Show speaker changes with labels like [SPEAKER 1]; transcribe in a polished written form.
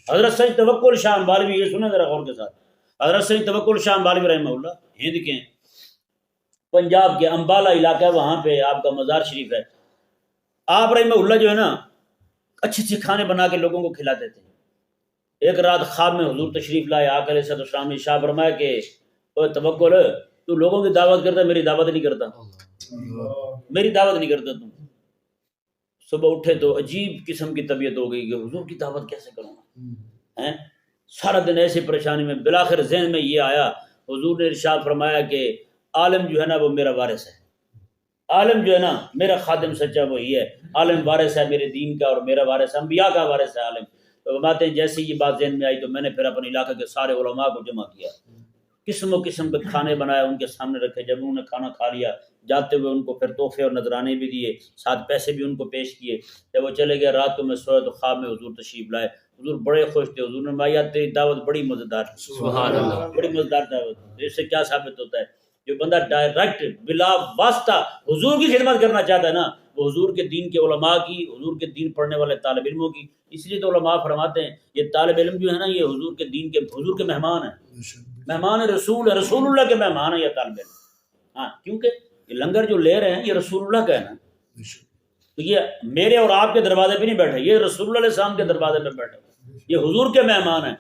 [SPEAKER 1] حضرت سید توکل شاہ امبالوی، یہ سنیں ذرا غور کے ساتھ، حضرت سید توکل شاہ امبالوی رحمہ اللہ ہند کے پنجاب کے امبالہ علاقہ ہے، وہاں پہ آپ کا مزار شریف ہے۔ آپ رحمہ اللہ جو ہے نا اچھے اچھے کھانے بنا کے لوگوں کو کھلاتے تھے۔ ایک رات خواب میں حضور تشریف لائے، آقا علیہ السلام نے ارشاد فرمایا کہ اوے توکل، تو لوگوں کی دعوت کرتا ہے، میری دعوت نہیں کرتا، میری دعوت نہیں کرتا تم۔ صبح اٹھے تو عجیب قسم کی طبیعت ہو گئی کہ حضور کی دعوت کیسے کروں گا، سارا دن ایسی پریشانی میں۔ بالآخر ذہن میں یہ آیا، حضور نے ارشاد فرمایا کہ عالم جو ہے نا وہ میرا وارث ہے، عالم جو ہے نا میرا خادم سچا وہی ہے، عالم وارث ہے میرے دین کا اور میرا وارث ہے، انبیاء کا وارث ہے عالم۔ تو فرماتے ہیں جیسے یہ بات ذہن میں آئی تو میں نے پھر اپنے علاقے کے سارے علماء کو جمع کیا، قسم و قسم کے کھانے بنائے، ان کے سامنے رکھے۔ جب انہوں نے کھانا کھا لیا، جاتے ہوئے ان کو پھر تحفے اور نذرانے بھی دیے، ساتھ پیسے بھی ان کو پیش کیے۔ جب وہ چلے گئے، رات کو میں سویا تو خواب میں حضور تشریف لائے، حضور بڑے خوش تھے۔ حضور نے فرمایا تیری دعوت بڑی مزیدار ہے، سبحان اللہ، بڑی مزیدار دعوت ہے۔ اس سے کیا ثابت ہوتا ہے؟ جو بندہ ڈائریکٹ بلا واسطہ حضور کی خدمت کرنا چاہتا ہے نا، وہ حضور کے دین کے علماء کی، حضور کے دین پڑھنے والے طالب علموں کی۔ اس لیے تو علماء فرماتے ہیں یہ طالب علم جو ہے نا یہ حضور کے دین کے، حضور کے مہمان ہیں، مہمان رسول ہے، رسول اللہ کے مہمان ہیں یہ طالب علم۔ ہاں، کیونکہ یہ لنگر جو لے رہے ہیں یہ رسول اللہ کا ہے نا، تو یہ میرے اور آپ کے دروازے پہ نہیں بیٹھے، یہ رسول اللہ علیہ السلام کے دروازے پہ بیٹھے، یہ حضور کے مہمان ہیں۔